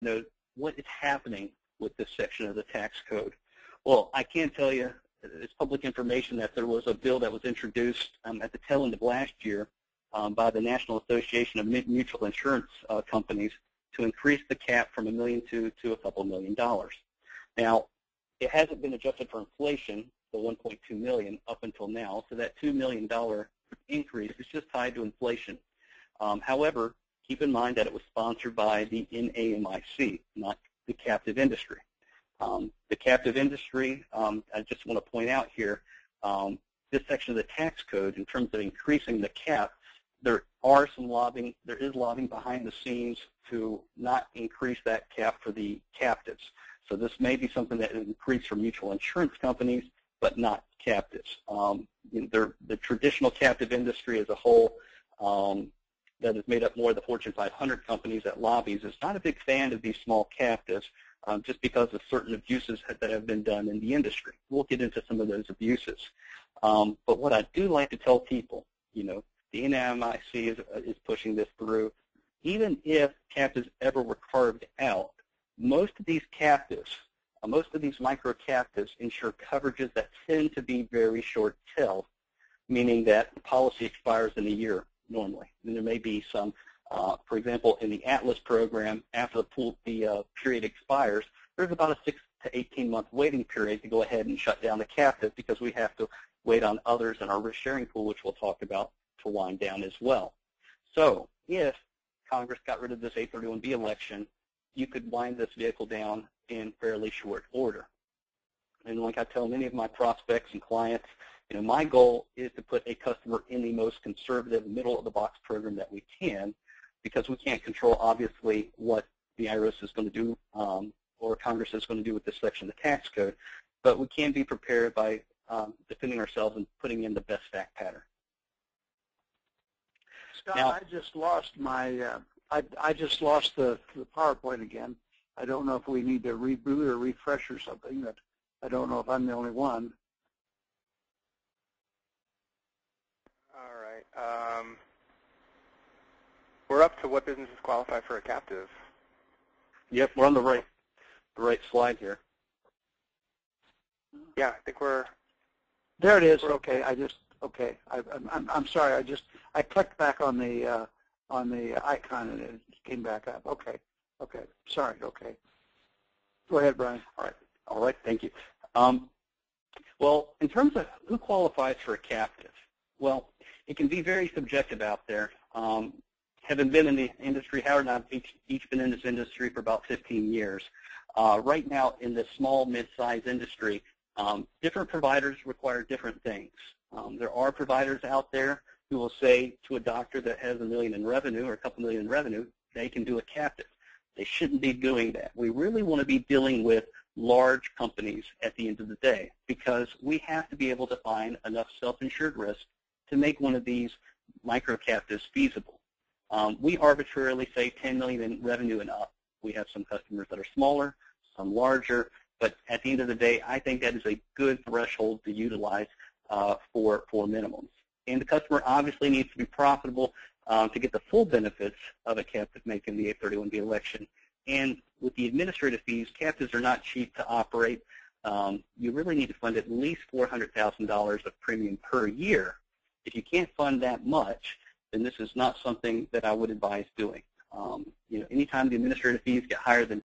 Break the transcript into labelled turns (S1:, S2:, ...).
S1: know, what is happening with this section of the tax code. Well, I can tell you, it's public information that there was a bill that was introduced at the tail end of last year by the National Association of Mutual Insurance Companies to increase the cap from $1 million to a couple $1 million. Now, it hasn't been adjusted for inflation, the $1.2 million up until now, so that $2 million increase is just tied to inflation. However, keep in mind that it was sponsored by the NAMIC, not the captive industry. The captive industry, I just want to point out here, this section of the tax code, in terms of increasing the cap, there is lobbying behind the scenes to not increase that cap for the captives. So this may be something that is increased for mutual insurance companies, but not captives. The traditional captive industry as a whole, that is made up more of the Fortune 500 companies that lobbies, is not a big fan of these small captives just because of certain abuses that have been done in the industry. We'll get into some of those abuses. But what I do like to tell people, the NAMIC is pushing this through. Even if captives ever were carved out, most of these captives, most of these micro captives insure coverages that tend to be very short-tailed, meaning that the policy expires in a year normally. And there may be some, for example, in the Atlas program, after the period expires, there's about a 6 to 18-month waiting period to go ahead and shut down the captive because we have to wait on others in our risk-sharing pool, which we'll talk about, to wind down as well. So if Congress got rid of this 831B election, you could wind this vehicle down in fairly short order. And like I tell many of my prospects and clients, my goal is to put a customer in the most conservative middle-of-the-box program that we can, because we can't control, obviously, what the IRS is going to do or Congress is going to do with this section of the tax code, but we can be prepared by defending ourselves and putting in the best fact pattern.
S2: Scott, now, I just lost my, I just lost the PowerPoint again. I don't know if we need to reboot or refresh or something. But I don't know if I'm the only one.
S3: All right. We're up to what businesses qualify for a captive.
S1: Yep, we're on the right slide here.
S3: Yeah, I think we're.
S2: There it is. Okay, okay. I'm sorry. I clicked back on the icon and it came back up. Okay. Okay. Sorry. Okay. Go ahead, Brian.
S1: All right. Thank you. Well, in terms of who qualifies for a captive, well, it can be very subjective out there. Having been in the industry, Howard and I have each been in this industry for about 15 years. Right now, in the small, mid-sized industry, different providers require different things. There are providers out there who will say to a doctor that has $1 million in revenue or a couple million in revenue, they can do a captive. They shouldn't be doing that. We really want to be dealing with large companies at the end of the day, because we have to be able to find enough self-insured risk to make one of these micro captives feasible. We arbitrarily say 10 million in revenue and up. We have some customers that are smaller, some larger, but at the end of the day, I think that is a good threshold to utilize for minimums. And the customer obviously needs to be profitable to get the full benefits of a captive making the 831B election. And with the administrative fees, captives are not cheap to operate. You really need to fund at least $400,000 of premium per year. If you can't fund that much, then this is not something that I would advise doing. Anytime the administrative fees get higher than